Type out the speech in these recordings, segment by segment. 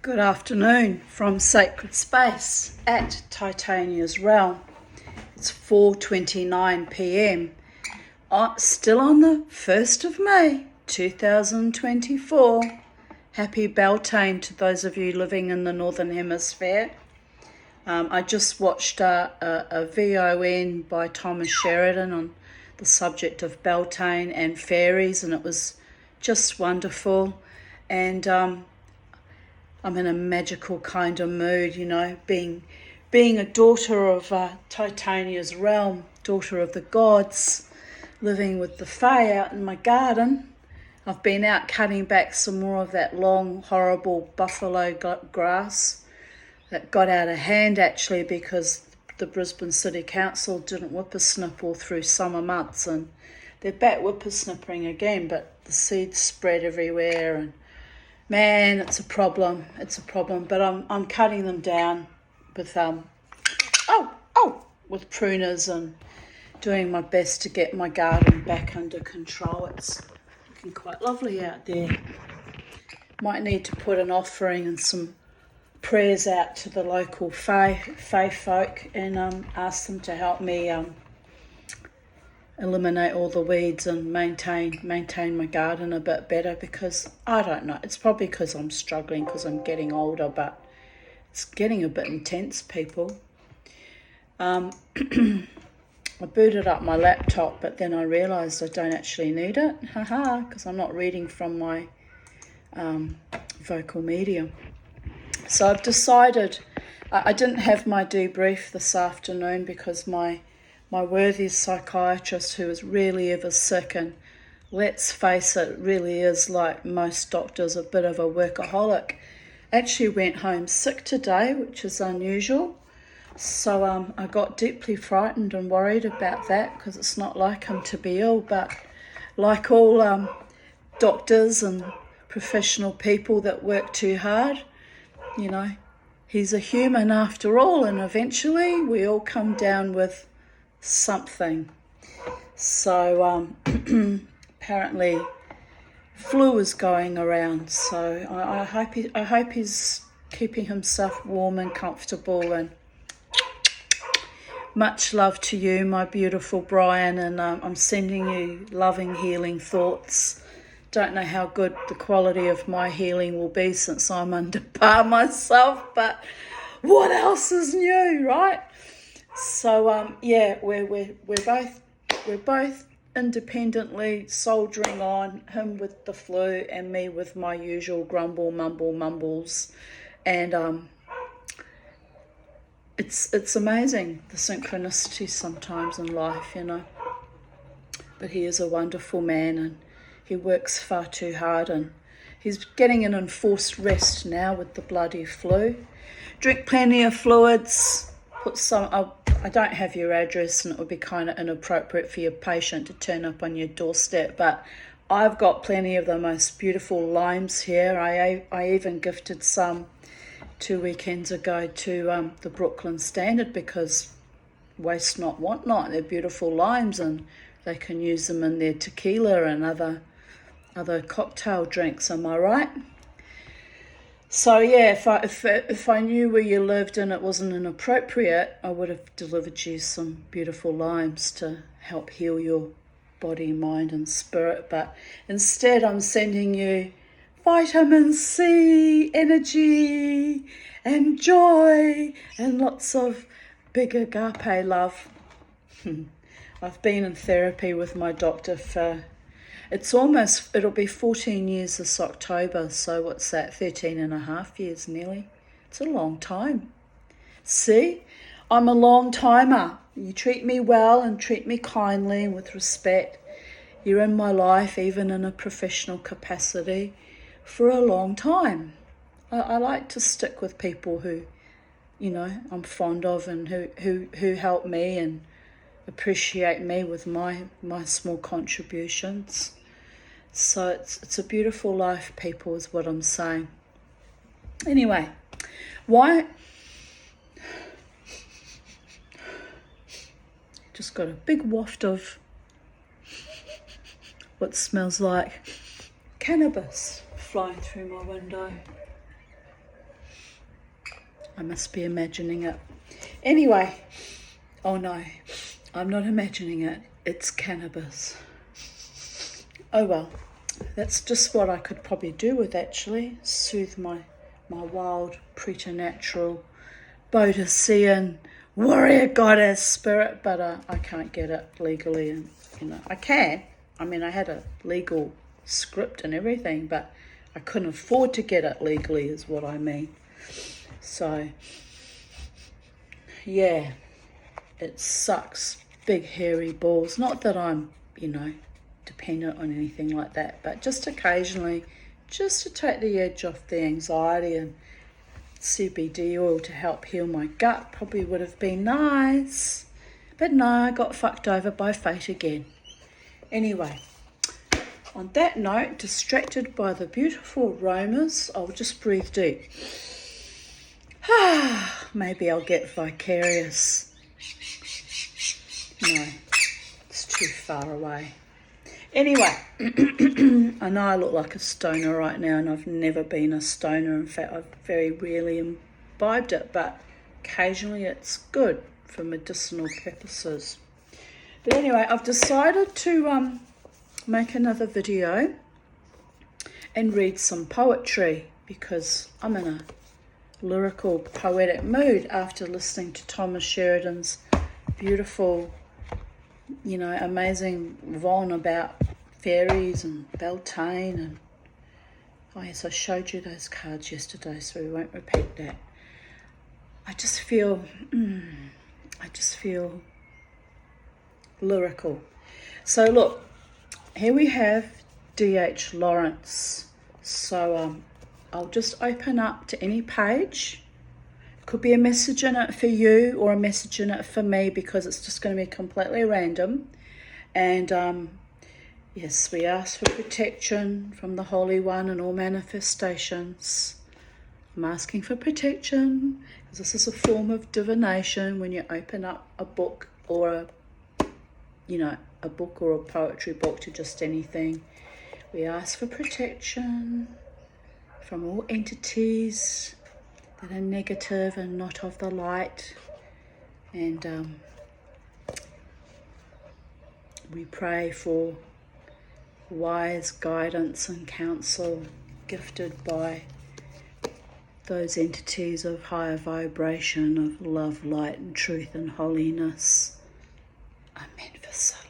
Good afternoon from Sacred Space at Titania's Realm. It's 4:29 p.m. Still on the 1st of May 2024. Happy Beltane to those of you living in the Northern Hemisphere. I just watched a VON by Thomas Sheridan on the subject of Beltane and fairies, and it was just wonderful. And I'm in a magical kind of mood, being a daughter of Titania's Realm, daughter of the gods, living with the fae out in my garden. I've been out cutting back some more of that long, horrible buffalo grass that got out of hand actually because the Brisbane City Council didn't whippersnip all through summer months, and they're back whippersnipping again, but the seeds spread everywhere, and man, it's a problem, but I'm cutting them down with with pruners and doing my best to get my garden back under control. It's looking quite lovely out there. Might need to put an offering and some prayers out to the local fae folk and ask them to help me eliminate all the weeds and maintain my garden a bit better, because I don't know, it's probably because I'm struggling because I'm getting older, but it's getting a bit intense, people. I booted up my laptop, but then I realised I don't actually need it, because I'm not reading from my vocal medium. So I've decided, I didn't have my debrief this afternoon because my worthy psychiatrist, who is really ever sick, and let's face it, really is, like most doctors, a bit of a workaholic, actually went home sick today, which is unusual. So I got deeply frightened and worried about that, because it's not like him to be ill, but like all doctors and professional people that work too hard, he's a human after all, and eventually we all come down with something. So apparently flu is going around, so I hope he's keeping himself warm and comfortable, and much love to you, my beautiful Brian, and I'm sending you loving healing thoughts. Don't know how good the quality of my healing will be since I'm under par myself, but what else is new, right? So we're both independently soldiering on, him with the flu and me with my usual grumble, mumbles, and it's amazing, the synchronicity sometimes in life, But he is a wonderful man, and he works far too hard, and he's getting an enforced rest now with the bloody flu. Drink plenty of fluids. Put some. I don't have your address, and it would be kind of inappropriate for your patient to turn up on your doorstep, but I've got plenty of the most beautiful limes here. I even gifted some 2 weekends ago to the Brooklyn Standard, because waste not, want not. They're beautiful limes, and they can use them in their tequila and other cocktail drinks. Am I right? So yeah, if I knew where you lived and it wasn't inappropriate, I would have delivered you some beautiful limes to help heal your body, mind and spirit. But instead I'm sending you vitamin C, energy and joy, and lots of big agape love. I've been in therapy with my doctor for, it'll be 14 years this October, so what's that, 13 and a half years nearly. It's a long time. See, I'm a long timer. You treat me well and treat me kindly and with respect. You're in my life, even in a professional capacity, for a long time. I like to stick with people who, I'm fond of, and who help me and appreciate me with my small contributions. So it's a beautiful life, people, is what I'm saying. Anyway, why? Just got a big waft of what smells like cannabis flying through my window. I must be imagining it. Anyway, oh no, I'm not imagining it. It's cannabis. Oh well, that's just what I could probably do with, actually. Soothe my wild, preternatural, Bodhisattva, warrior goddess spirit, but I can't get it legally. And I can. I mean, I had a legal script and everything, but I couldn't afford to get it legally, is what I mean. So, yeah, it sucks. Big hairy balls. Not that I'm, dependent on anything like that, but just occasionally, just to take the edge off the anxiety, and CBD oil to help heal my gut probably would have been nice. But no, I got fucked over by fate again. Anyway, on that note, distracted by the beautiful aromas, I'll just breathe deep. Maybe I'll get vicarious. No, it's too far away. Anyway, I know I look like a stoner right now, and I've never been a stoner. In fact, I've very rarely imbibed it, but occasionally it's good for medicinal purposes. But anyway, I've decided to make another video and read some poetry, because I'm in a lyrical, poetic mood after listening to Thomas Sheridan's beautiful, amazing Von about fairies and Beltane. And oh yes, I showed you those cards yesterday, so we won't repeat that. I just feel lyrical. So look, here we have D.H. Lawrence. So I'll just open up to any page. Could be a message in it for you or a message in it for me, because it's just going to be completely random. And yes, we ask for protection from the Holy One and all manifestations. I'm asking for protection because this is a form of divination. When you open up a book or a book or a poetry book to just anything, we ask for protection from all entities that are negative and not of the light. And we pray for wise guidance and counsel gifted by those entities of higher vibration, of love, light and truth and holiness. Amen for Salah.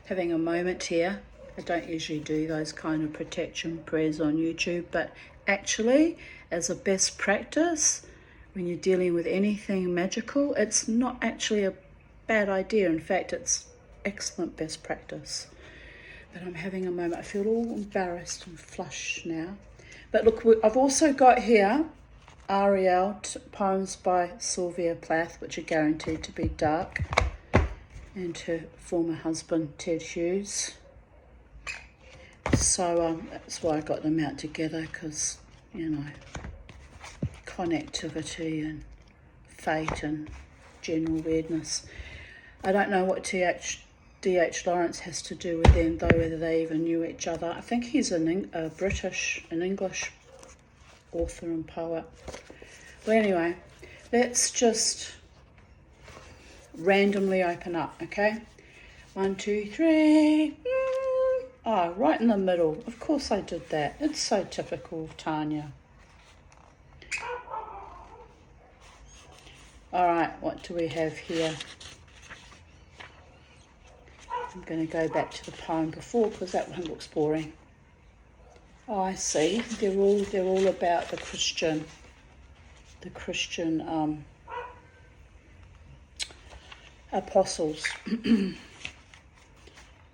Having a moment here. I don't usually do those kind of protection prayers on YouTube, but actually, as a best practice, when you're dealing with anything magical, it's not actually a bad idea. In fact, it's excellent best practice. But I'm having a moment. I feel all embarrassed and flushed now. But look, I've also got here Ariel poems by Sylvia Plath, which are guaranteed to be dark, and her former husband, Ted Hughes. So that's why I got them out together, because, connectivity and fate and general weirdness. I don't know what D.H. Lawrence has to do with them, though, whether they even knew each other. I think he's an English author and poet. Well, anyway, let's just randomly open up, okay? 1, 2, 3. Oh, right in the middle. Of course I did that. It's so typical of Tanya. All right, what do we have here? I'm going to go back to the poem before, because that one looks boring. Oh, I see. They're all about the Christian apostles.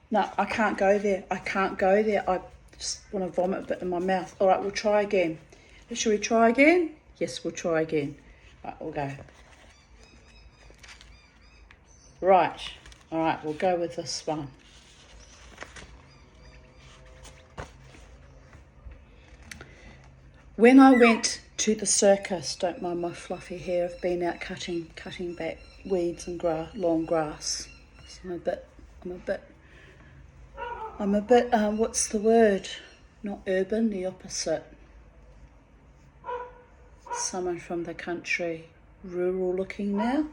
No, I can't go there. I just want to vomit a bit in my mouth. All right, we'll try again. Shall we try again? Yes, we'll try again. Right, we'll go. Right. All right, we'll go with this one. When I went to the circus, don't mind my fluffy hair, I've been out cutting back weeds and long grass. So I'm a bit, what's the word? Not urban, the opposite. someone from the country, rural looking now.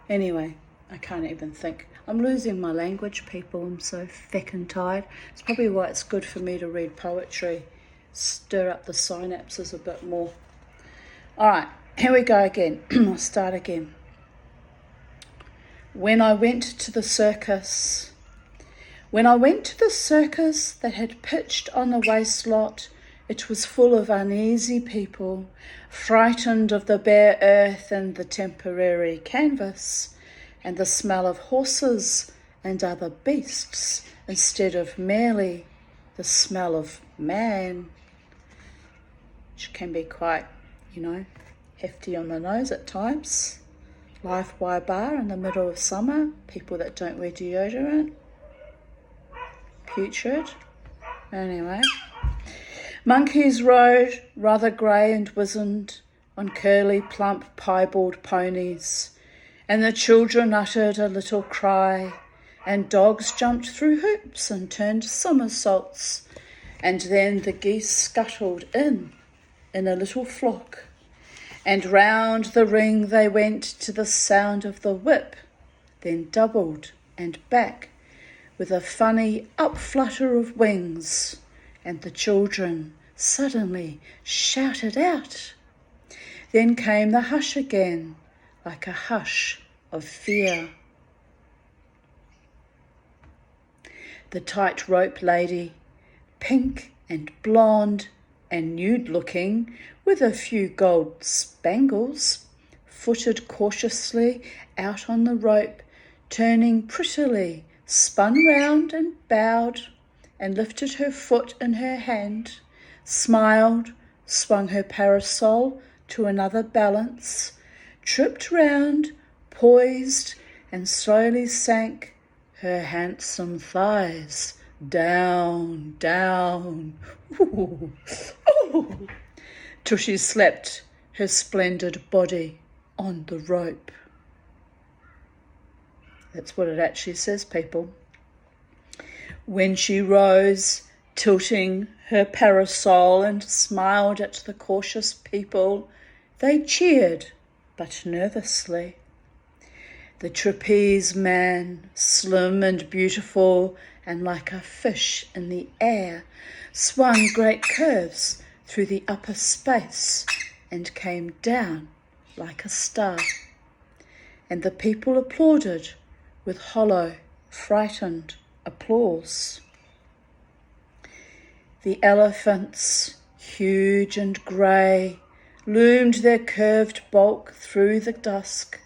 Anyway, I can't even think. I'm losing my language, people. I'm so thick and tired. It's probably why it's good for me to read poetry, stir up the synapses a bit more. All right, here we go again. I'll start again. When I went to the circus that had pitched on the waste lot, it was full of uneasy people, frightened of the bare earth and the temporary canvas, and the smell of horses and other beasts, instead of merely the smell of man, which can be quite, hefty on the nose at times. Live wire bar in the middle of summer, people that don't wear deodorant. Putrid. Anyway. Monkeys rode, rather grey and wizened, on curly, plump, piebald ponies, and the children uttered a little cry, and dogs jumped through hoops and turned somersaults, and then the geese scuttled in a little flock, and round the ring they went to the sound of the whip, then doubled and back with a funny up-flutter of wings, and the children suddenly shouted out. Then came the hush again, like a hush of fear. The tight-rope lady, pink and blonde and nude-looking, with a few gold spangles, footed cautiously out on the rope, turning prettily, spun round and bowed, and lifted her foot in her hand, smiled, swung her parasol to another balance, tripped round, poised, and slowly sank her handsome thighs down, ooh, ooh, till she slapped her splendid body on the rope. That's what it actually says, people. When she rose, tilting her parasol, and smiled at the cautious people, they cheered, but nervously. The trapeze man, slim and beautiful, and like a fish in the air, swung great curves through the upper space and came down like a star. And the people applauded with hollow, frightened applause. The elephants, huge and grey, loomed their curved bulk through the dusk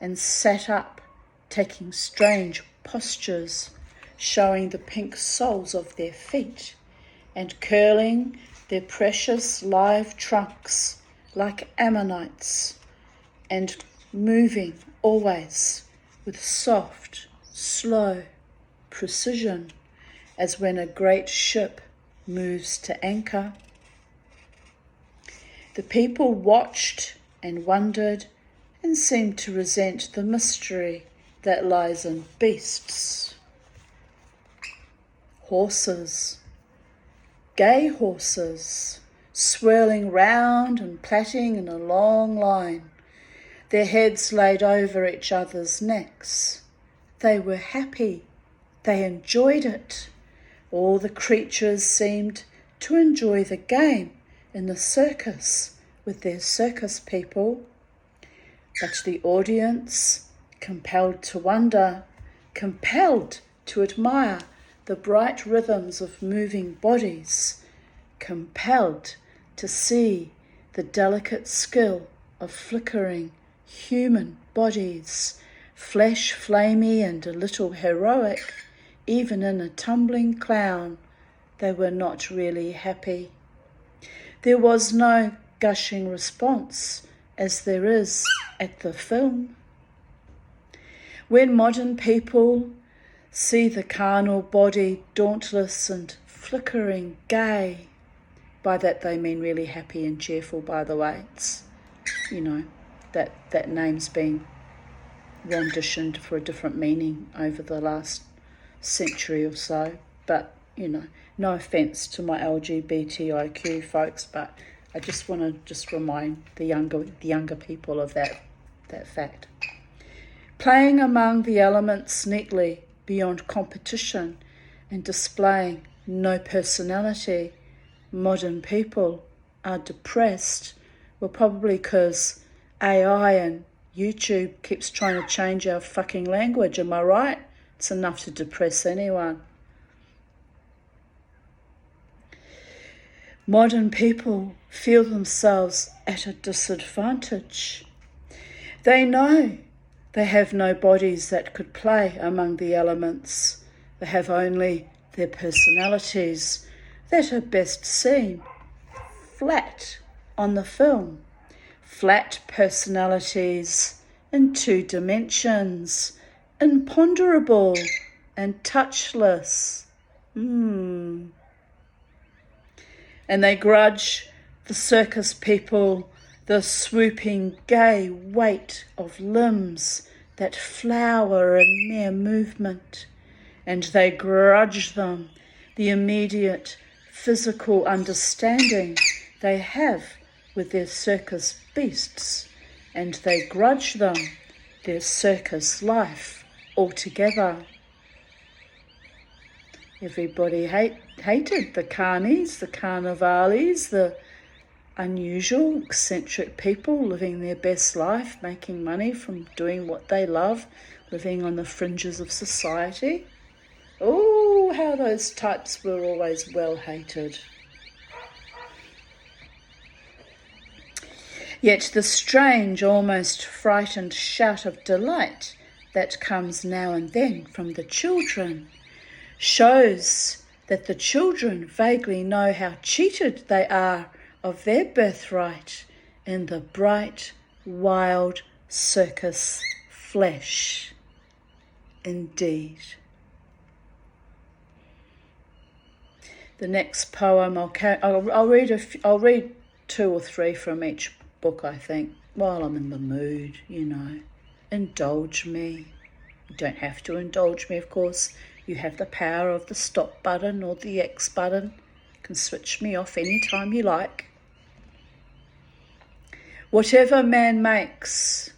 and sat up, taking strange postures, showing the pink soles of their feet and curling their precious live trunks like ammonites, and moving always with soft, slow precision, as when a great ship moves to anchor. The people watched and wondered and seemed to resent the mystery that lies in beasts. Horses, gay horses, swirling round and plaiting in a long line, their heads laid over each other's necks. They were happy. They enjoyed it. All the creatures seemed to enjoy the game in the circus with their circus people. But the audience, compelled to wonder, compelled to admire the bright rhythms of moving bodies, compelled to see the delicate skill of flickering human bodies, flesh flamy and a little heroic, even in a tumbling clown, they were not really happy. There was no gushing response as there is at the film. When modern people see the carnal body dauntless and flickering gay, by that they mean really happy and cheerful, by the way. It's, that name's been renditioned for a different meaning over the last century or so. But, no offence to my LGBTIQ folks, but I just want to remind the younger people of that fact. Playing among the elements neatly beyond competition and displaying no personality, modern people are depressed. Well, probably because AI and YouTube keeps trying to change our fucking language, am I right? It's enough to depress anyone. Modern people feel themselves at a disadvantage. They know they have no bodies that could play among the elements. They have only their personalities that are best seen flat on the film. Flat personalities in 2 dimensions, imponderable and touchless. And they grudge the circus people the swooping gay weight of limbs that flower in mere movement, and they grudge them the immediate physical understanding they have with their circus beasts, and they grudge them their circus life altogether. Everybody hated the carnies, the carnivales, the unusual, eccentric people living their best life, making money from doing what they love, living on the fringes of society. Oh, how those types were always well hated. Yet the strange, almost frightened shout of delight that comes now and then from the children shows that the children vaguely know how cheated they are of their birthright in the bright, wild circus flesh. Indeed. The next poem I'll read 2 or 3 from each book, I think, while I'm in the mood, Indulge me. You don't have to indulge me, of course. You have the power of the stop button or the X button. You can switch me off any time you like. Whatever man makes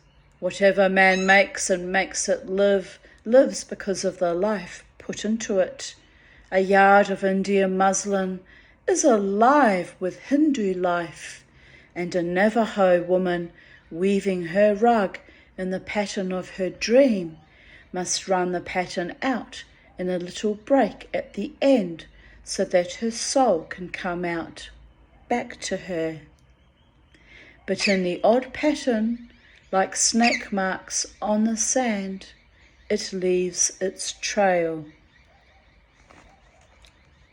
and makes it lives because of the life put into it. A yard of India muslin is alive with Hindu life, and a Navajo woman weaving her rug in the pattern of her dream must run the pattern out in a little break at the end so that her soul can come out back to her. But in the odd pattern, like snake marks on the sand, it leaves its trail.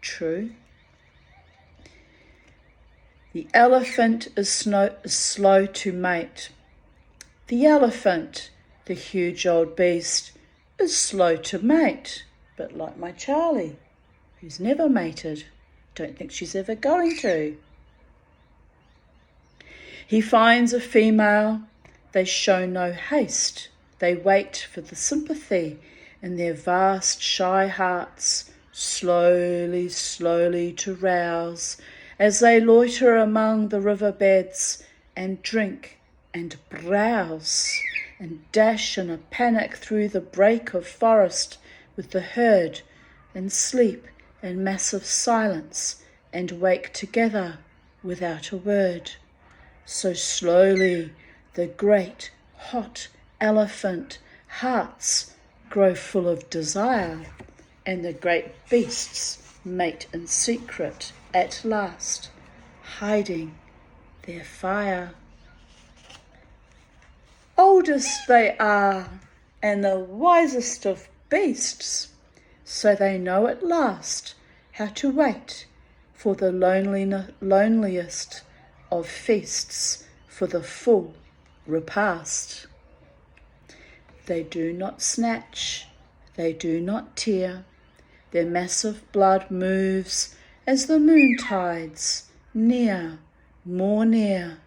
True. The elephant is slow to mate. The elephant, the huge old beast, is slow to mate, but like my Charlie, who's never mated. Don't think she's ever going to. He finds a female, they show no haste. They wait for the sympathy in their vast shy hearts, slowly to rouse, as they loiter among the riverbeds and drink and browse and dash in a panic through the break of forest with the herd and sleep in massive silence and wake together without a word. So slowly the great hot elephant hearts grow full of desire, and the great beasts mate in secret at last, hiding their fire. Oldest they are, and the wisest of beasts, so they know at last how to wait for the loneliest of feasts, for the full repast. They do not snatch, they do not tear, their massive blood moves as the moon tides near, more near,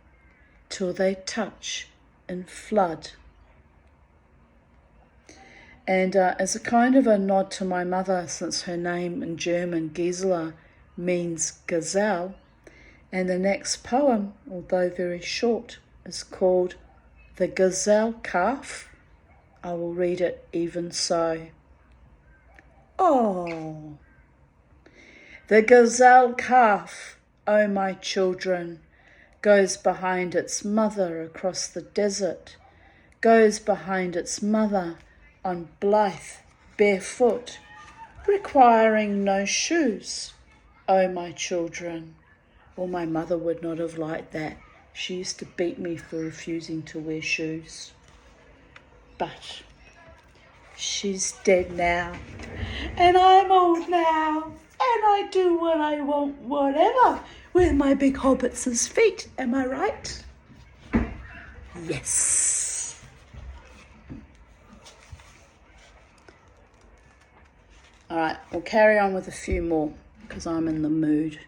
till they touch and flood. And as a kind of a nod to my mother, since her name in German, Gisela, means gazelle, And the next poem, although very short, is called The Gazelle Calf. I will read it even so. Oh, the gazelle calf, oh my children, goes behind its mother across the desert, goes behind its mother on Plath, barefoot, requiring no shoes, oh my children. Well, my mother would not have liked that. She used to beat me for refusing to wear shoes. But she's dead now, and I'm old now, and I do what I want, whatever, with my big hobbits' feet. Am I right? Yes. All right, we'll carry on with a few more because I'm in the mood.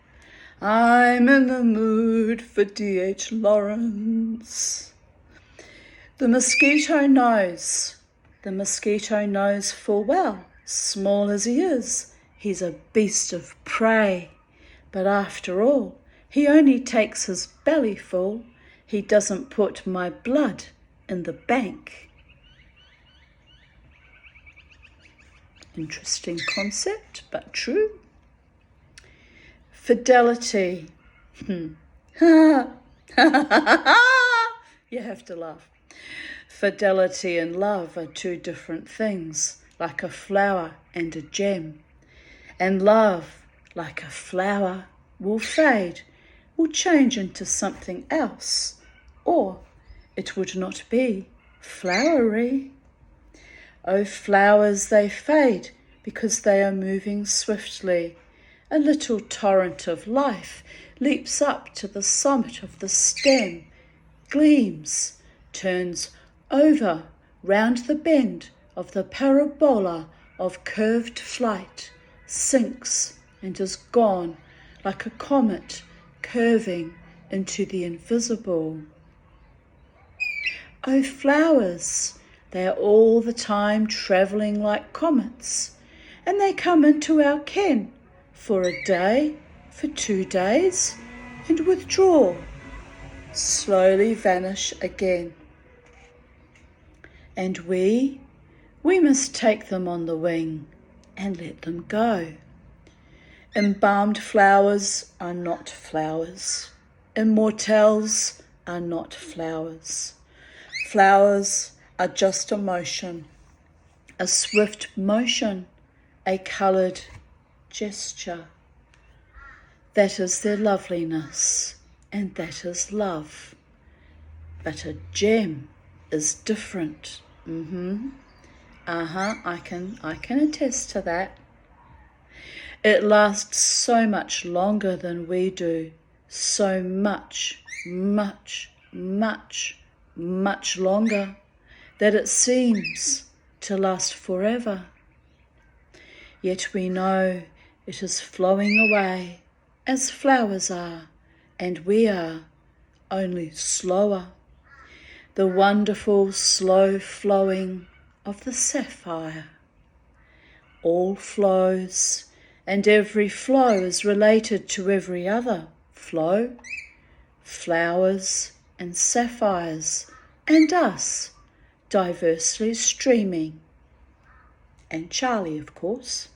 I'm in the mood for D.H. Lawrence. The mosquito knows full well, small as he is, he's a beast of prey. But after all, he only takes his belly full. He doesn't put my blood in the bank. Interesting concept, but true. Fidelity. You have to laugh. Fidelity and love are two different things, like a flower and a gem. And love, like a flower, will fade, will change into something else, or it would not be flowery. Oh, flowers, they fade because they are moving swiftly. A little torrent of life leaps up to the summit of the stem, gleams, turns over round the bend of the parabola of curved flight, sinks and is gone like a comet curving into the invisible. Oh, flowers, they are all the time travelling like comets, and they come into our ken for a day, for 2 days, and withdraw, slowly vanish again. And we must take them on the wing and let them go. Embalmed flowers are not flowers. Immortelles are not flowers. Flowers are just a motion, a swift motion, a coloured gesture. That is their loveliness, and that is love. But a gem is different. I can attest to that. It lasts so much longer than we do, so much longer that it seems to last forever. Yet we know it is flowing away as flowers are, and we are, only slower. The wonderful slow flowing of the sapphire. All flows, and every flow is related to every other flow. Flowers and sapphires and us, diversely streaming. And Charlie, of course.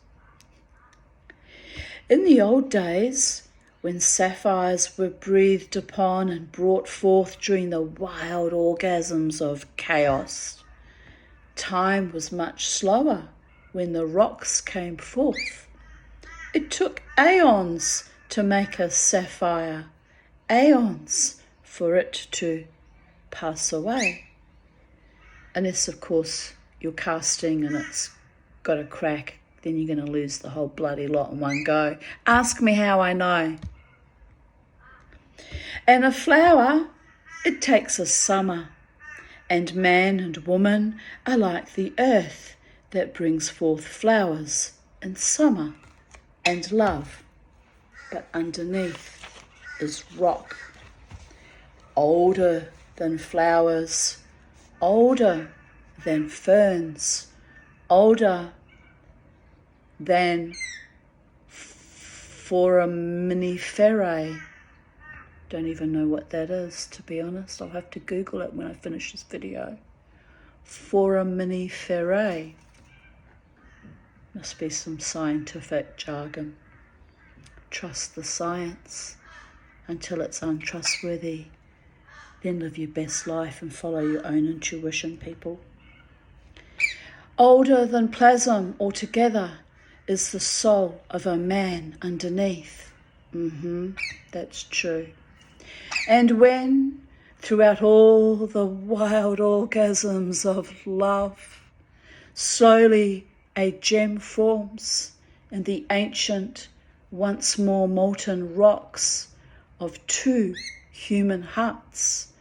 In the old days, when sapphires were breathed upon and brought forth during the wild orgasms of chaos, time was much slower when the rocks came forth. It took aeons to make a sapphire, aeons for it to pass away. Unless, of course, you're casting and it's got a crack, then you're going to lose the whole bloody lot in one go. Ask me how I know. And a flower, it takes a summer, and man and woman are like the earth that brings forth flowers in summer and love, but underneath is rock, older than flowers, older than ferns, older than foraminiferae, Don't even know what that is, to be honest. I'll have to Google it when I finish this video. Foraminiferae. Must be some scientific jargon. Trust the science until it's untrustworthy. Then live your best life and follow your own intuition, people. Older than plasm altogether is the soul of a man underneath. That's true. And when, throughout all the wild orgasms of love, slowly a gem forms in the ancient, once more molten rocks of two human hearts,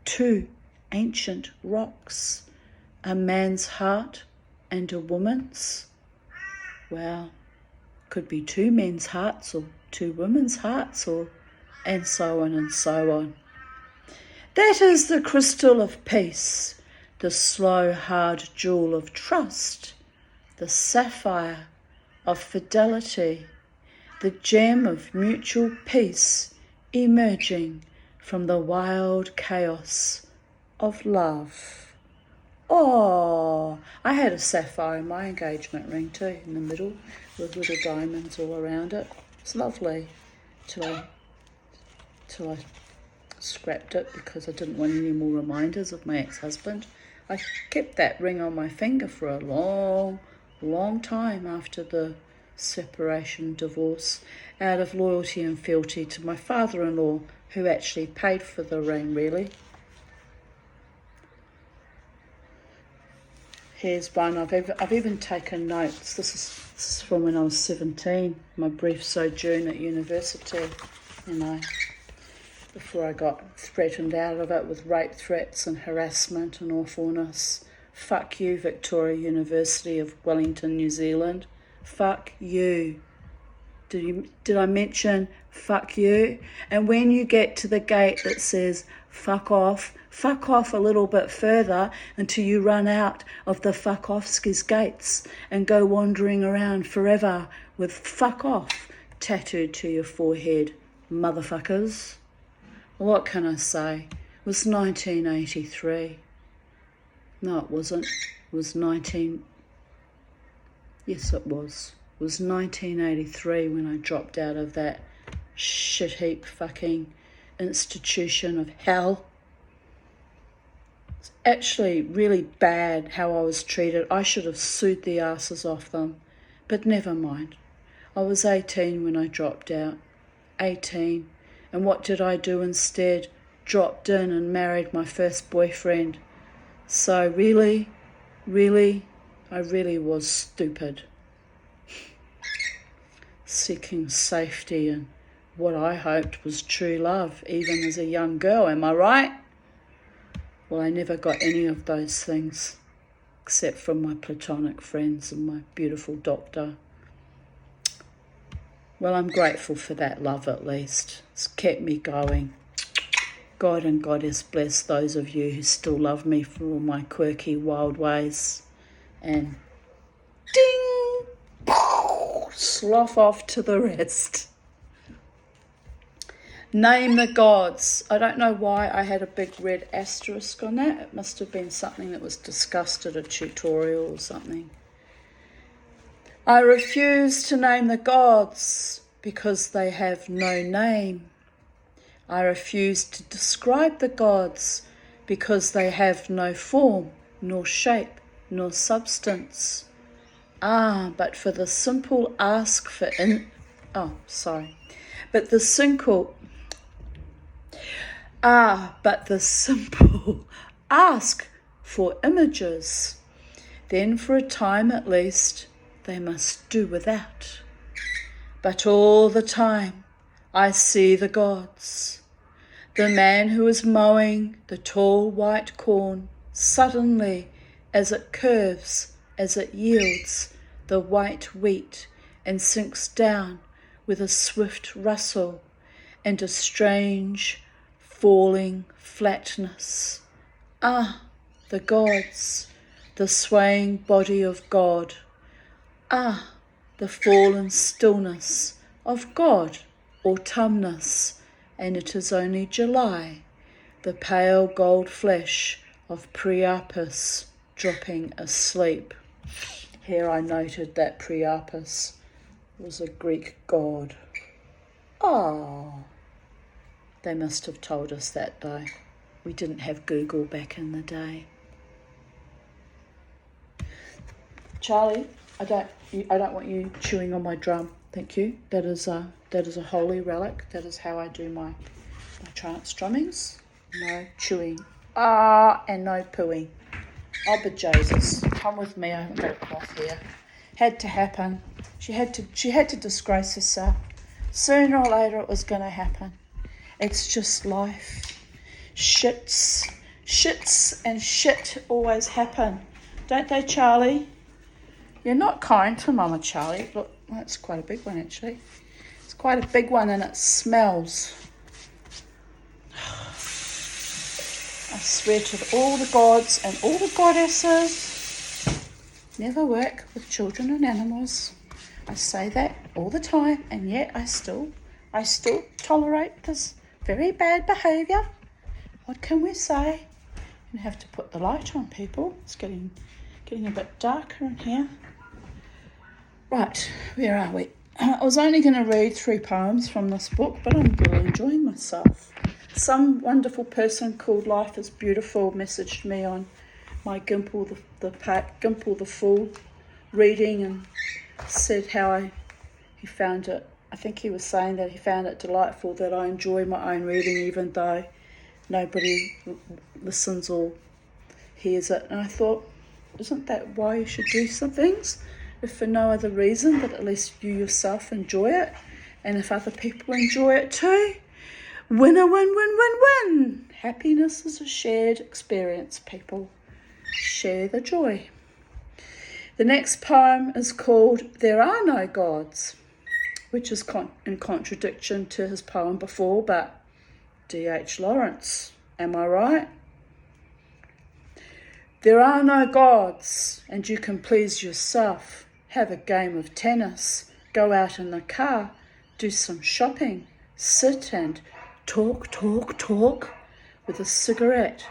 two ancient rocks, a man's heart and a woman's. Well, could be two men's hearts or two women's hearts, or and so on and so on. That is the crystal of peace, the slow, hard jewel of trust, the sapphire of fidelity, the gem of mutual peace emerging from the wild chaos of love. Oh, I had a sapphire in my engagement ring too, in the middle, with little diamonds all around it. It's lovely, till I scrapped it because I didn't want any more reminders of my ex-husband. I kept that ring on my finger for a long time after the separation, divorce, out of loyalty and fealty to my father-in-law, who actually paid for the ring, really. Here's one. I've even taken notes. This is from when I was 17, my brief sojourn at university, before I got threatened out of it with rape threats and harassment and awfulness. Fuck you, Victoria University of Wellington, New Zealand. Fuck you. Did I mention fuck you? And when you get to the gate that says fuck off a little bit further until you run out of the fuck offskis gates and go wandering around forever with fuck off tattooed to your forehead, motherfuckers. What can I say? It was 1983. No, it wasn't. It was Yes, it was. It was 1983 when I dropped out of that shit heap fucking institution of hell. It's actually really bad how I was treated. I should have sued the asses off them. But never mind. I was 18 when I dropped out. 18. And what did I do instead? Dropped in and married my first boyfriend. So really, I really was stupid. Seeking safety and what I hoped was true love, even as a young girl, am I right? Well, I never got any of those things, except from my platonic friends and my beautiful doctor. Well, I'm grateful for that love at least. It's kept me going. God and Goddess bless those of you who still love me for all my quirky, wild ways. And ding! Slough off to the rest. Name the gods. I don't know why I had a big red asterisk on that. It must have been something that was discussed at a tutorial or something. I refuse to name the gods because they have no name. I refuse to describe the gods because they have no form, nor shape, nor substance. But for the simple ask for But the simple ask for images. Then for a time at least they must do without. But all the time I see the gods. The man who is mowing the tall white corn, suddenly as it curves, as it yields the white wheat and sinks down with a swift rustle and a strange falling flatness. The gods, the swaying body of God. The fallen stillness of God, autumnness, and it is only July, the pale gold flesh of Priapus dropping asleep. Here I noted that Priapus was a Greek god. Oh, they must have told us that though. We didn't have Google back in the day. Charlie, I don't want you chewing on my drum. Thank you. That is a holy relic. That is how I do my trance drummings. No chewing. And no pooing. Oh, but Jesus, come with me. I haven't got a cloth here. Had to happen. She had to disgrace herself. Sooner or later it was going to happen. It's just life. Shits and shit always happen. Don't they, Charlie? You're not kind to Mama Charlie. Look, that's quite a big one actually. It's quite a big one and it smells. I swear to all the gods and all the goddesses, never work with children and animals. I say that all the time, and yet I still tolerate this very bad behaviour. What can we say? You have to put the light on, people. It's getting a bit darker in here. Right, where are we? I was only going to read 3 poems from this book, but I'm really enjoying myself. Some wonderful person called Life is Beautiful messaged me on my Gimple the Fool reading and said how he found it. I think he was saying that he found it delightful that I enjoy my own reading even though nobody listens or hears it. And I thought, isn't that why you should do some things? If for no other reason, that at least you yourself enjoy it. And if other people enjoy it too, winner, win, win, win, win. Happiness is a shared experience, people. Share the joy. The next poem is called There Are No Gods, which is in contradiction to his poem before, but D.H. Lawrence, am I right? There are no gods, and you can please yourself. Have a game of tennis, go out in the car, do some shopping, sit and talk with a cigarette,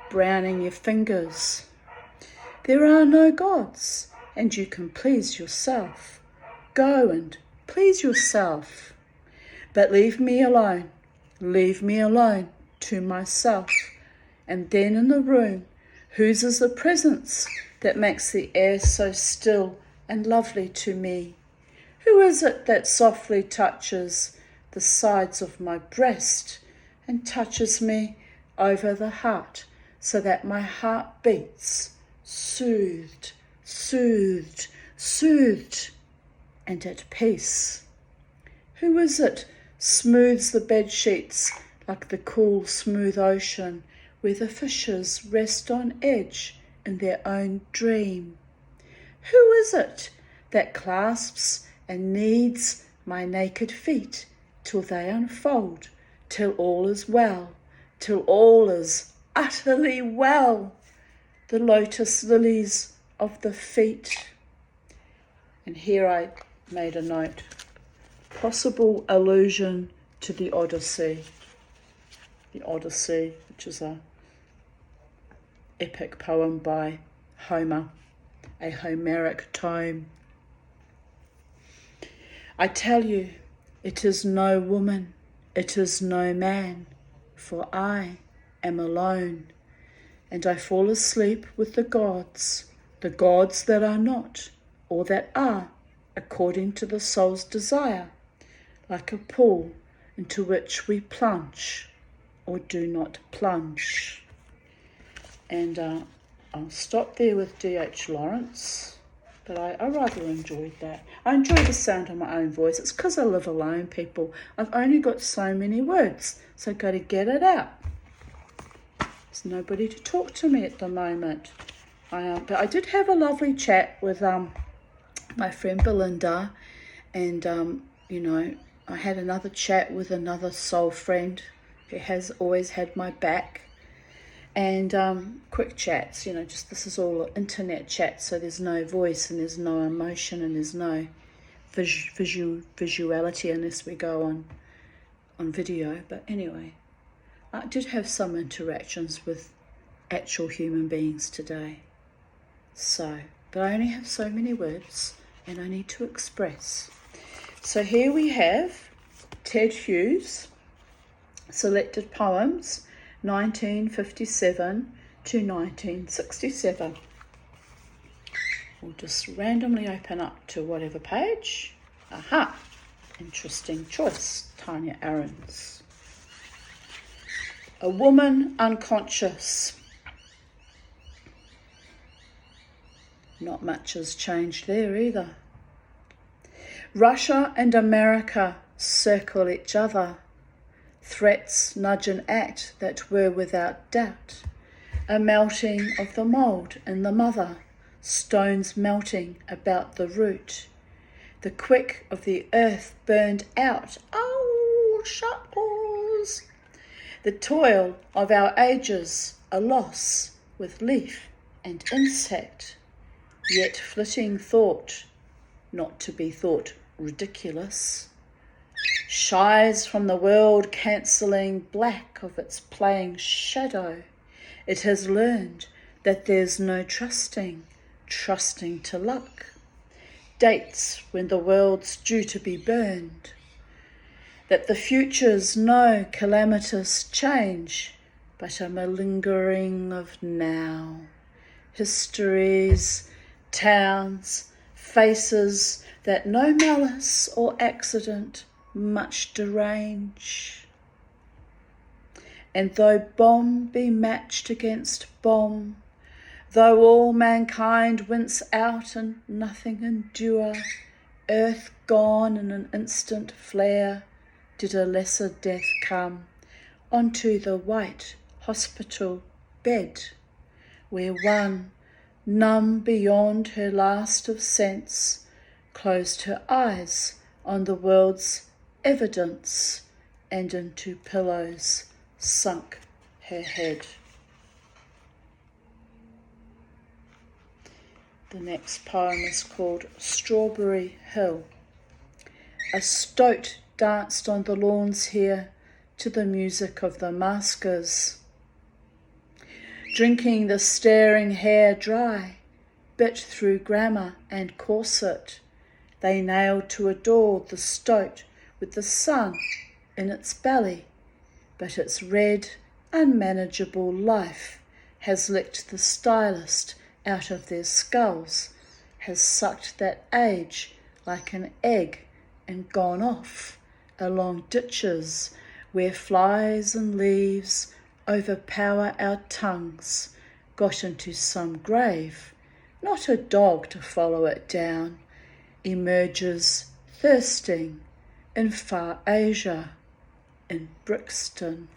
browning your fingers. There are no gods, and you can please yourself. Go and please yourself. But leave me alone to myself. And then in the room, whose is the presence that makes the air so still and lovely to me? Who is it that softly touches the sides of my breast and touches me over the heart so that my heart beats, soothed, and at peace? Who is it smooths the bed sheets like the cool, smooth ocean where the fishes rest on edge in their own dream? Who is it that clasps and kneads my naked feet till they unfold, till all is well, till all is utterly well? The lotus lilies of the feet. And here I made a note. Possible allusion to the Odyssey. The Odyssey, which is a epic poem by Homer, a Homeric tome. I tell you, it is no woman, it is no man, for I am alone, and I fall asleep with the gods that are not, or that are, according to the soul's desire, like a pool into which we plunge or do not plunge. And I'll stop there with D.H. Lawrence, but I rather enjoyed that. I enjoy the sound of my own voice. It's because I live alone, people. I've only got so many words, so I've got to get it out. There's nobody to talk to me at the moment. But I did have a lovely chat with my friend Belinda, and I had another chat with another soul friend who has always had my back, and quick chats, just this is all internet chat, so there's no voice and there's no emotion and there's no visuality unless we go on video, but anyway, I did have some interactions with actual human beings today. So, but I only have so many words and I need to express. So here we have Ted Hughes, selected poems 1957 to 1967. We'll just randomly open up to whatever page. Aha! Interesting choice, Tanya Aarons. A woman unconscious. Not much has changed there either. Russia and America circle each other. Threats nudge and act that were without doubt. A melting of the mould in the mother, stones melting about the root. The quick of the earth burned out. Oh, shuttles! The toil of our ages, a loss with leaf and insect. Yet flitting thought, not to be thought ridiculous, shies from the world, cancelling black of its playing shadow. It has learned that there's no trusting to luck. Dates when the world's due to be burned. That the future's no calamitous change, but a malingering of now. Histories, towns, faces that no malice or accident much derange. And though bomb be matched against bomb, though all mankind wince out and nothing endure, earth gone in an instant flare, did a lesser death come onto the white hospital bed, where one, numb beyond her last of sense, closed her eyes on the world's evidence and into pillows sunk her head. The next poem is called Strawberry Hill. A stoat danced on the lawns here to the music of the maskers, drinking the staring hair dry, bit through grammar and corset. They nailed to a door the stoat with the sun in its belly, but its red, unmanageable life has licked the stylist out of their skulls, has sucked that age like an egg and gone off along ditches where flies and leaves overpower our tongues, got into some grave, not a dog to follow it down, emerges thirsting in far Asia, in Brixton.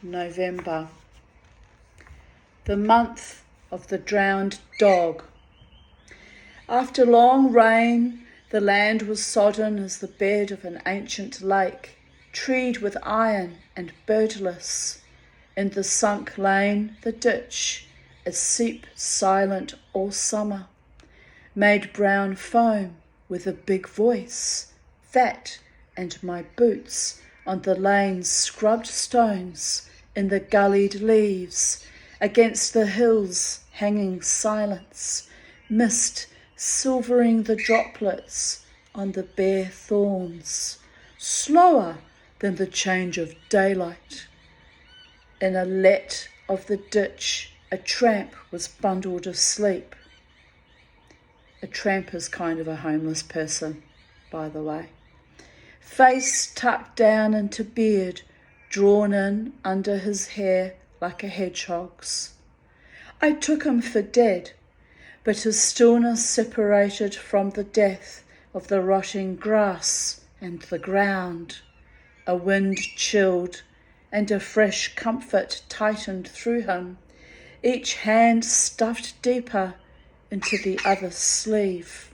November, the month of the drowned dog. After long rain, the land was sodden as the bed of an ancient lake, treed with iron and birdless. In the sunk lane, the ditch, a seep silent all summer, made brown foam with a big voice, that and my boots on the lane's scrubbed stones, in the gullied leaves, against the hills hanging silence, mist silvering the droplets on the bare thorns, slower than the change of daylight. In a let of the ditch, a tramp was bundled asleep. A tramp is kind of a homeless person, by the way. Face tucked down into beard, drawn in under his hair like a hedgehog's. I took him for dead, but his stillness separated from the death of the rotting grass and the ground. A wind chilled, and a fresh comfort tightened through him, each hand stuffed deeper into the other sleeve.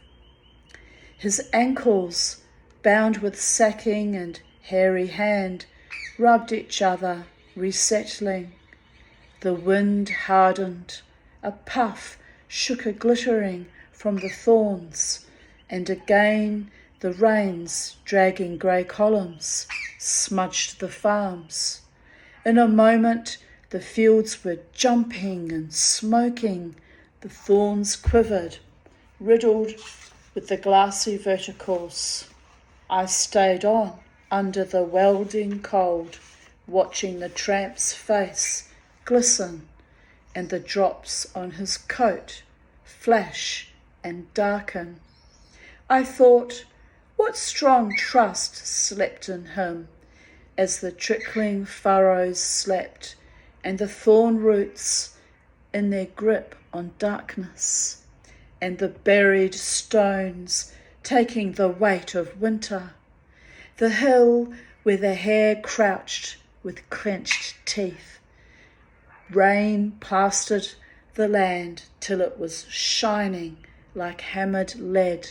His ankles, bound with sacking and hairy hand, rubbed each other, resettling, The wind hardened, a puff shook a glittering from the thorns, and again the rains, dragging grey columns, smudged the farms. In a moment the fields were jumping and smoking, the thorns quivered, riddled with the glassy verticals. I stayed on under the welding cold, watching the tramp's face glisten and the drops on his coat flash and darken. I thought, what strong trust slept in him as the trickling furrows slept and the thorn roots in their grip on darkness and the buried stones taking the weight of winter. The hill where the hare crouched with clenched teeth. Rain plastered the land till it was shining like hammered lead,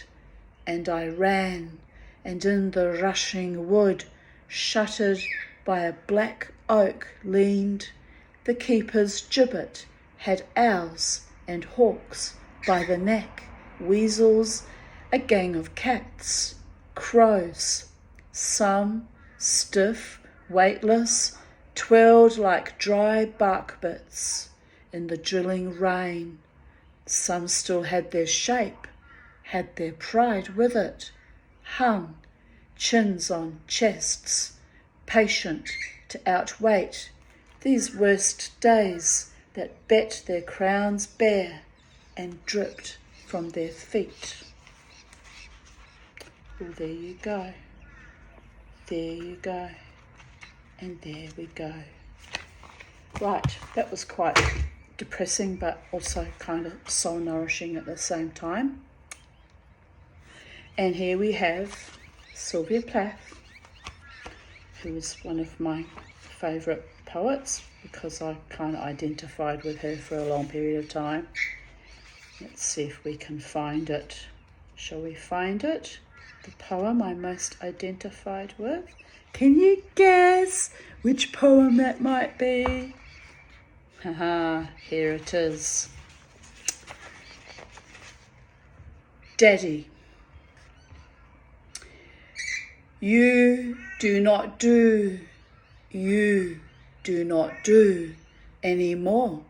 and I ran, and in the rushing wood, shuttered by a black oak, leaned. The keeper's gibbet had owls and hawks by the neck, weasels, a gang of cats, crows, some stiff, weightless, twirled like dry bark bits in the drilling rain. Some still had their shape, had their pride with it, hung, chins on chests, patient to outwait these worst days that bet their crowns bare and dripped from their feet. Well, there you go. There you go. And there we go. Right, that was quite depressing, but also kind of soul nourishing at the same time. And here we have Sylvia Plath, who is one of my favourite poets because I kind of identified with her for a long period of time. Let's see if we can find it. Shall we find it? The poem I most identified with. Can you guess which poem that might be? Haha, here it is. Daddy. You do not do any more,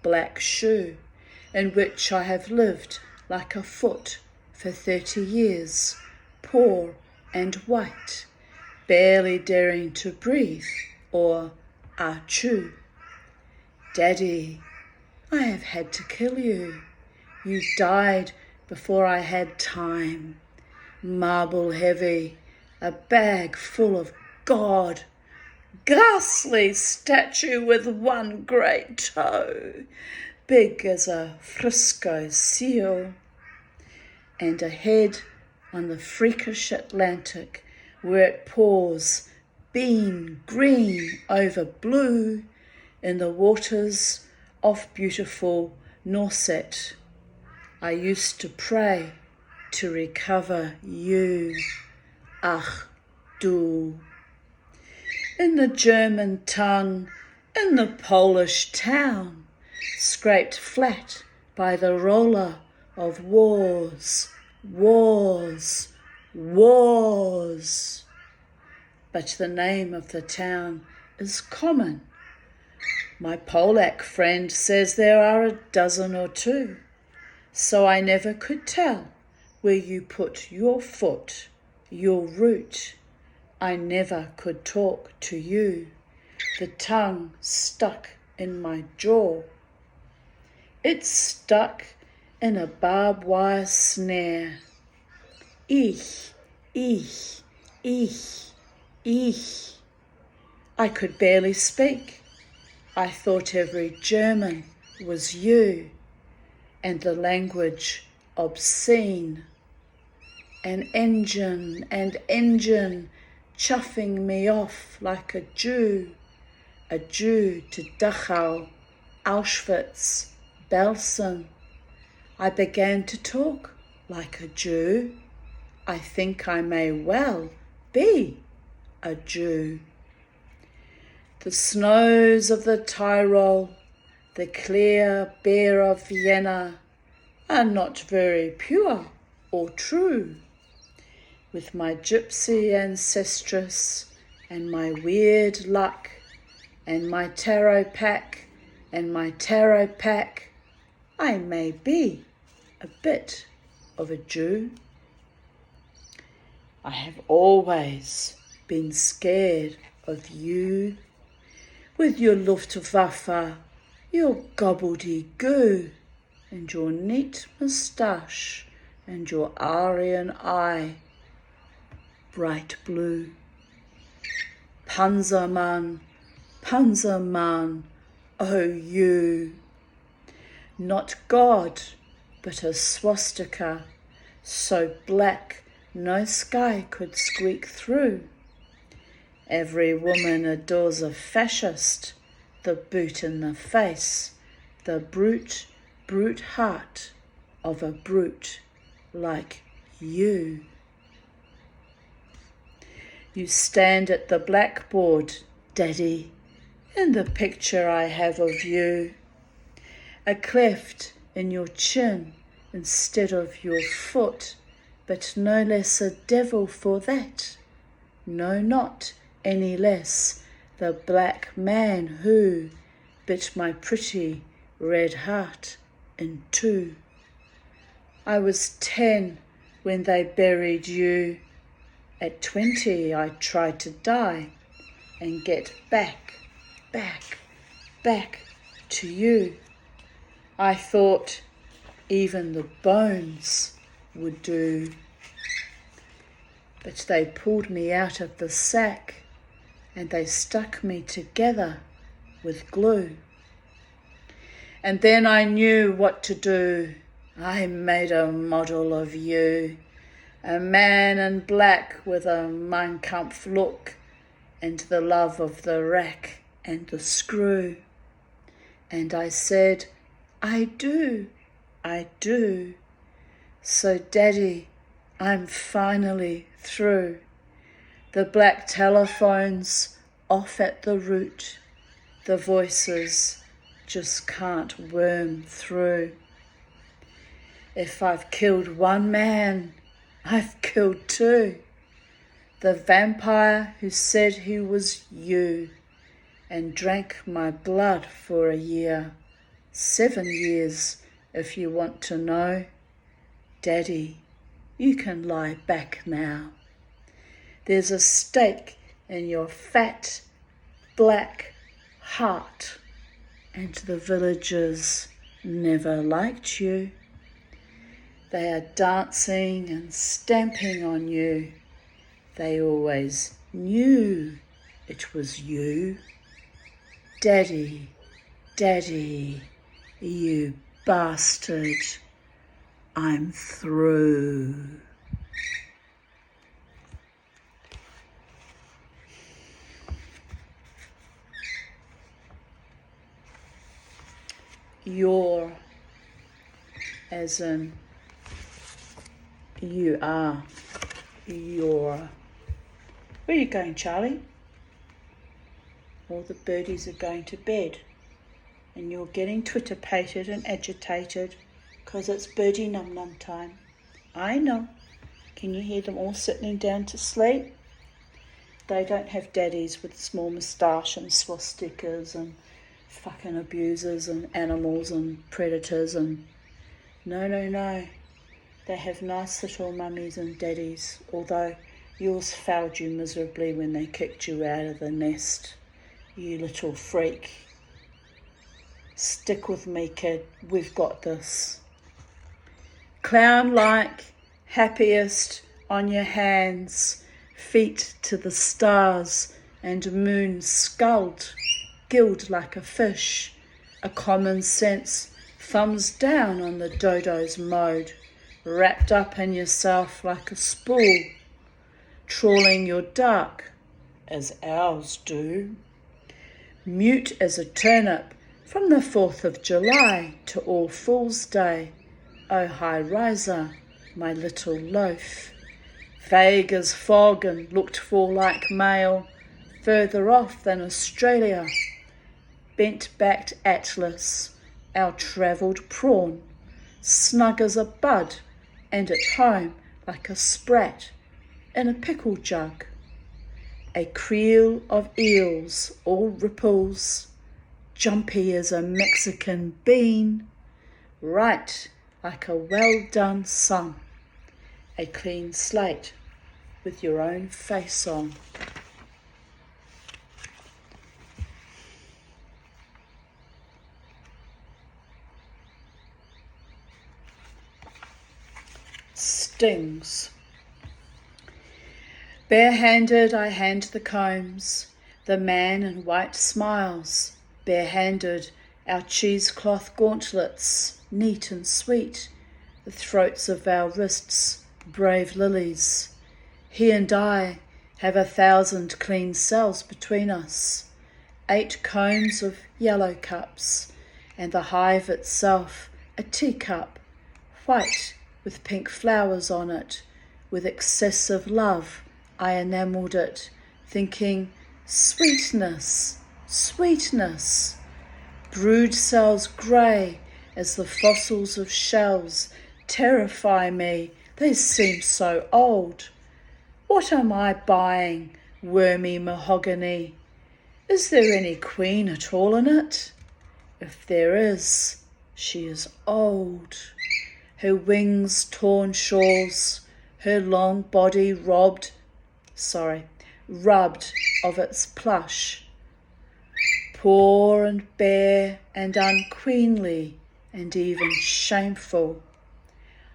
black shoe, in which I have lived like a foot for 30 years, poor and white, barely daring to breathe or achoo. Daddy, I have had to kill you. You died before I had time. Marble heavy, a bag full of God, ghastly statue with one great toe, big as a Frisco seal, and a head on the freakish Atlantic where it pours bean green over blue in the waters of beautiful Norset. I used to pray to recover you, ach du. In the German tongue, in the Polish town, scraped flat by the roller of wars, wars, wars. But the name of the town is common. My Polack friend says there are a dozen or two, so I never could tell where you put your foot, your root. I never could talk to you. The tongue stuck in my jaw. It stuck in a barbed wire snare. Ich. I could barely speak. I thought every German was you, and the language obscene. An engine chuffing me off like a Jew to Dachau, Auschwitz, Belsen. I began to talk like a Jew. I think I may well be a Jew. The snows of the Tyrol the clear beer of Vienna, are not very pure or true. With my gypsy ancestress and my weird luck and my tarot pack and my tarot pack, I may be a bit of a Jew. I have always been scared of you, with your Luftwaffe, your gobbledygoo, and your neat moustache, and your Aryan eye, bright blue. Panzermann, Panzermann, oh you. Not God, but a swastika, so black no sky could squeak through. Every woman adores a fascist, the boot in the face, the brute, brute heart of a brute like you. You stand at the blackboard, Daddy, in the picture I have of you. A cleft in your chin instead of your foot, but no less a devil for that. No, not any less the black man who bit my pretty red heart in two. I was 10 when they buried you. At 20 I tried to die and get back to you. I thought even the bones would do. But they pulled me out of the sack and they stuck me together with glue. And then I knew what to do. I made a model of you, a man in black with a Mein Kampf look and the love of the rack and the screw. And I said, I do. So Daddy, I'm finally through. The black telephone's off at the root. The voices just can't worm through. If I've killed one man, I've killed two. The vampire who said he was you and drank my blood for a year. 7 years, if you want to know. Daddy, you can lie back now. There's a stake in your fat, black heart, and the villagers never liked you. They are dancing and stamping on you. They always knew it was you. Daddy, Daddy, you bastard, I'm through. You're, as in you are, you're. Where are you going, Charlie? All the birdies are going to bed and you're getting twitterpated and agitated because it's birdie num-num time. I know. Can you hear them all settling down to sleep? They don't have daddies with small moustache and swastikas and fucking abusers and animals and predators and no. They have nice little mummies and daddies, although yours failed you miserably when they kicked you out of the nest. You little freak. Stick with me, kid. We've got this. Clown-like, happiest on your hands, feet to the stars and moon sculled, gilled like a fish, a common sense thumbs down on the dodo's mode, wrapped up in yourself like a spool, trawling your dark as ours do. Mute as a turnip from the 4th of July to All Fool's Day, oh high riser, my little loaf. Vague as fog and looked for like mail, further off than Australia. bent-backed atlas, our travelled prawn, snug as a bud and at home like a sprat in a pickle jug. A creel of eels, all ripples, jumpy as a Mexican bean, right like a well-done sum, a clean slate with your own face on. Stings. Barehanded I hand the combs, the man in white smiles. Barehanded our cheesecloth gauntlets, neat and sweet, the throats of our wrists, brave lilies. He and I have 1,000 clean cells between us, 8 combs of yellow cups, and the hive itself a teacup, white with pink flowers on it. With excessive love I enamelled it, thinking, sweetness, sweetness. Brood cells grey as the fossils of shells terrify me, they seem so old. What am I buying, wormy mahogany? Is there any queen at all in it? If there is, she is old. Her wings torn shawls, her long body rubbed of its plush. Poor and bare and unqueenly and even shameful,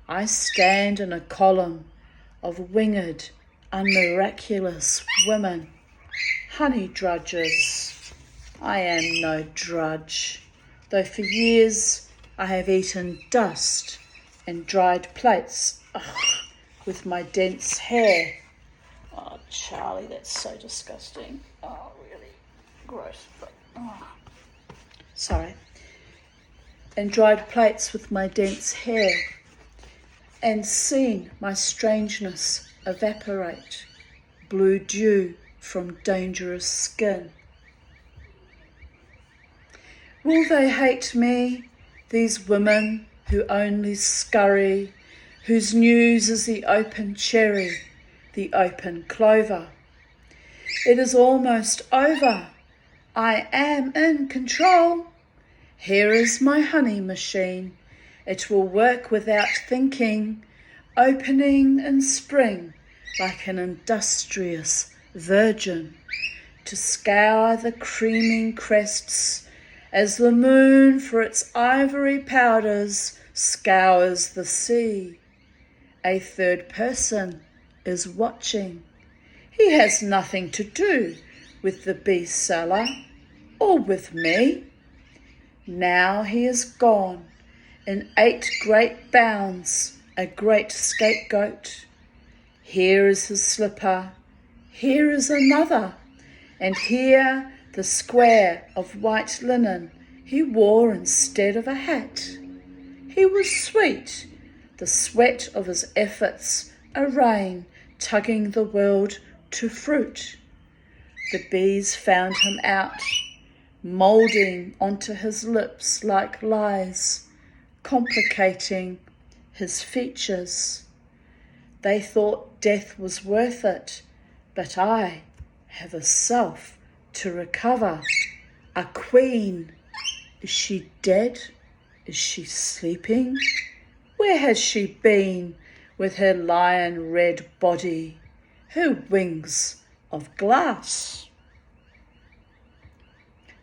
I stand in a column of winged, unmiraculous women, honey drudges. I am no drudge, though for years I have eaten dust and dried plates with my dense hair. Oh, Charlie, that's so disgusting. Oh, really gross. But, sorry. And dried plates with my dense hair, and seen my strangeness evaporate, blue dew from dangerous skin. Will they hate me, these women who only scurry, whose news is the open cherry, the open clover? It is almost over. I am in control. Here is my honey machine. It will work without thinking, opening in spring like an industrious virgin, to scour the creaming crests as the moon for its ivory powders scours the sea. A third person is watching. He has nothing to do with the bee seller or with me. Now he is gone in 8 great bounds, a great scapegoat. Here is his slipper, here is another, and here the square of white linen he wore instead of a hat. He was sweet, the sweat of his efforts, a rain tugging the world to fruit. The bees found him out, moulding onto his lips like lies, complicating his features. They thought death was worth it, but I have a self to recover, a queen. Is she dead? Is she sleeping? Where has she been with her lion red body, her wings of glass?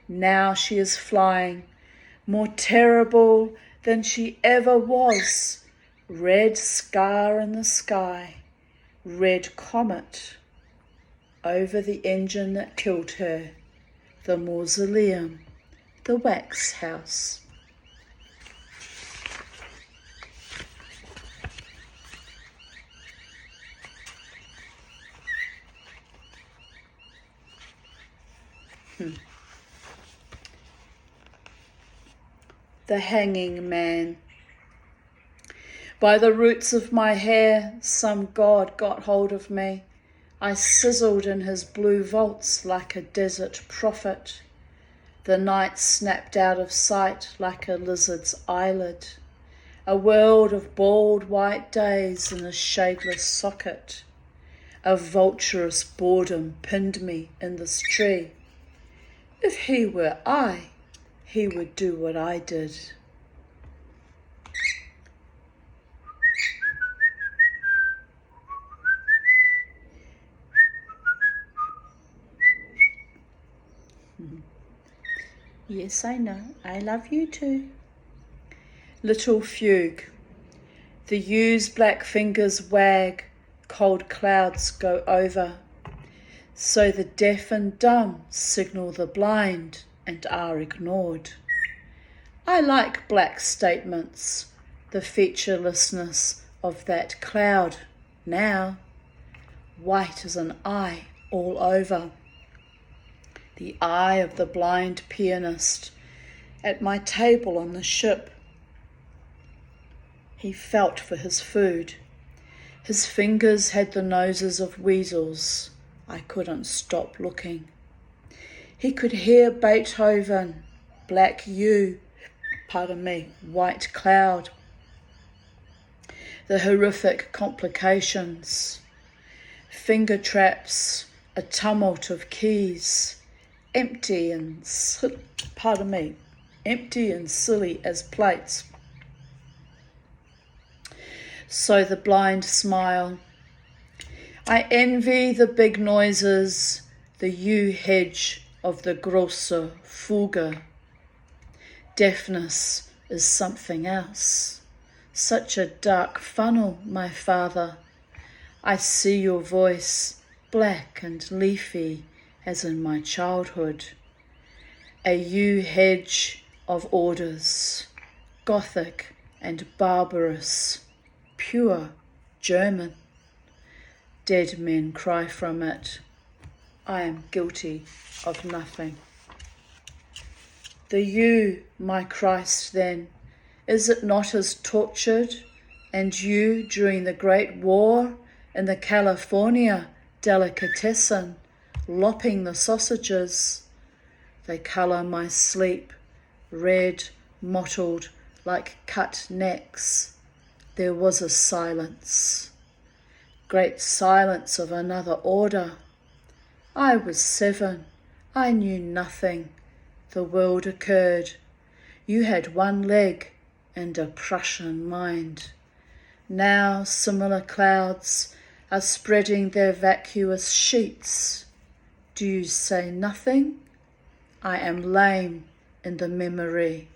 Now she is flying, more terrible than she ever was. Red scar in the sky, red comet over the engine that killed her, the mausoleum, the wax house. The hanging man. By the roots of my hair, some god got hold of me. I sizzled in his blue vaults like a desert prophet. The night snapped out of sight like a lizard's eyelid. A world of bald white days in a shadeless socket. A vulturous boredom pinned me in this tree. If he were I, he would do what I did. Yes, I know. I love you too. Little fugue. The Hughes black fingers wag, cold clouds go over. So the deaf and dumb signal the blind and are ignored. I like black statements, the featurelessness of that cloud now. White as an eye all over. The eye of the blind pianist at my table on the ship. He felt for his food. His fingers had the noses of weasels. I couldn't stop looking. He could hear Beethoven, black white cloud. The horrific complications. Finger traps, a tumult of keys. Empty and silly as plates. So the blind smile. I envy the big noises, the yew hedge of the grosse Fuge. Deafness is something else. Such a dark funnel, my father. I see your voice, black and leafy, as in my childhood. A yew hedge of orders, Gothic and barbarous, pure German. Dead men cry from it. I am guilty of nothing. The you, my Christ, then, is it not as tortured? And you, during the Great War, in the California delicatessen, lopping the sausages. They colour my sleep, red, mottled, like cut necks. There was a silence, great silence of another order. I was 7, I knew nothing. The world occurred. You had one leg and a Prussian mind. Now similar clouds are spreading their vacuous sheets. Do you say nothing? I am lame in the memory.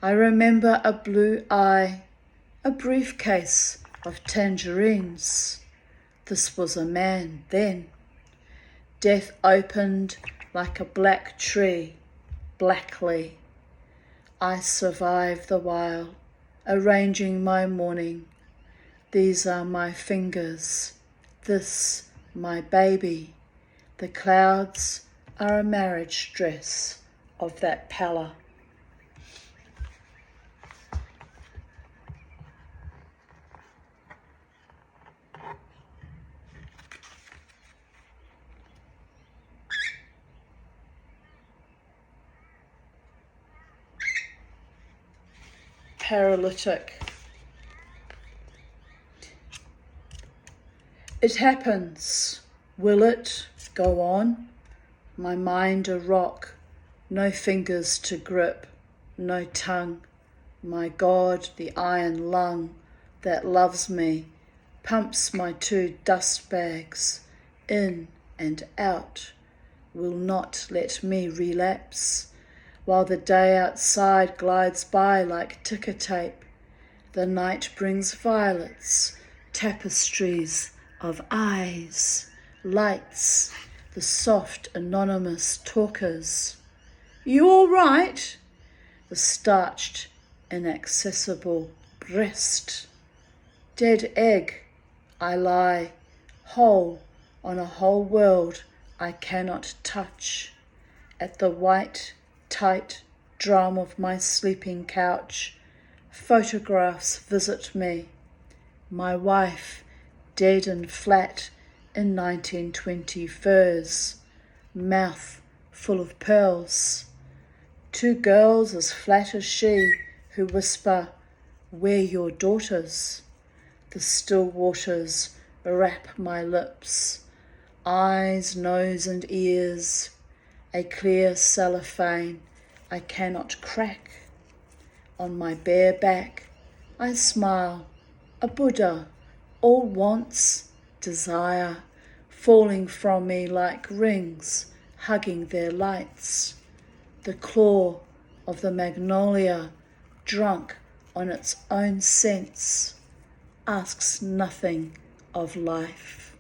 I remember a blue eye, a briefcase of tangerines. This was a man then. Death opened like a black tree, blackly. I survive the while, arranging my mourning. These are my fingers, this my baby. The clouds are a marriage dress of that pallor. Paralytic. It happens. Will it go on? My mind a rock, no fingers to grip, no tongue. My God, the iron lung that loves me, pumps my 2 dust bags in and out, will not let me relapse. While the day outside glides by like ticker tape, the night brings violets, tapestries of eyes, lights, the soft anonymous talkers. You all right? The starched, inaccessible breast. Dead egg, I lie, whole on a whole world I cannot touch. At the white, tight drum of my sleeping couch, photographs visit me. My wife, dead and flat in 1920 furs, mouth full of pearls. Two girls as flat as she, who whisper, "We're your daughters." The still waters wrap my lips, eyes, nose and ears, a clear cellophane I cannot crack. On my bare back I smile, a Buddha, all wants, desire, falling from me like rings, hugging their lights. The claw of the magnolia, drunk on its own sense, asks nothing of life.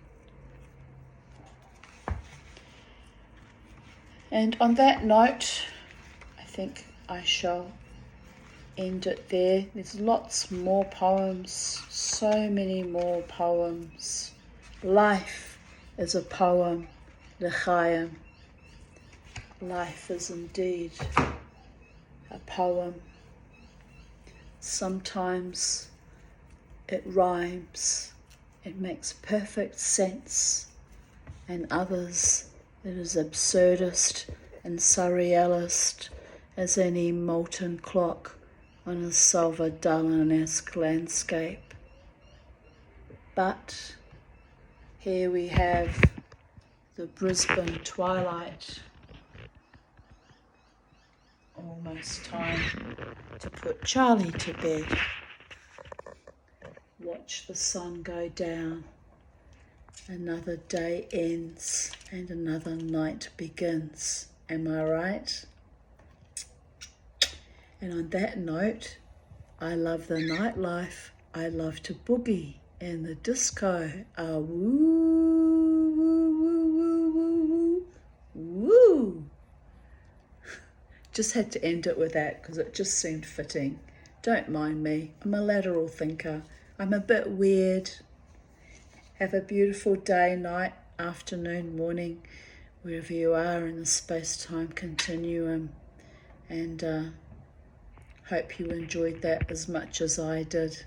And on that note, I think I shall end it there. There's lots more poems, so many more poems. Life is a poem, L'chaim. Life is indeed a poem. Sometimes it rhymes, it makes perfect sense, and others it is absurdist and surrealist as any molten clock on a Salvador Dalí-esque landscape. But here we have the Brisbane twilight. Almost time to put Charlie to bed. Watch the sun go down. Another day ends and another night begins. Am I right? And on that note, I love the nightlife. I love to boogie in the disco. Ah, woo, woo, woo, woo, woo, woo. Just had to end it with that because it just seemed fitting. Don't mind me. I'm a lateral thinker. I'm a bit weird. Have a beautiful day, night, afternoon, morning, wherever you are in the space-time continuum. And hope you enjoyed that as much as I did.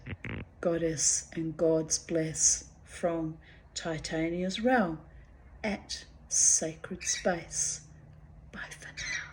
Goddess and God's bless from Titania's realm at Sacred Space. Bye for now.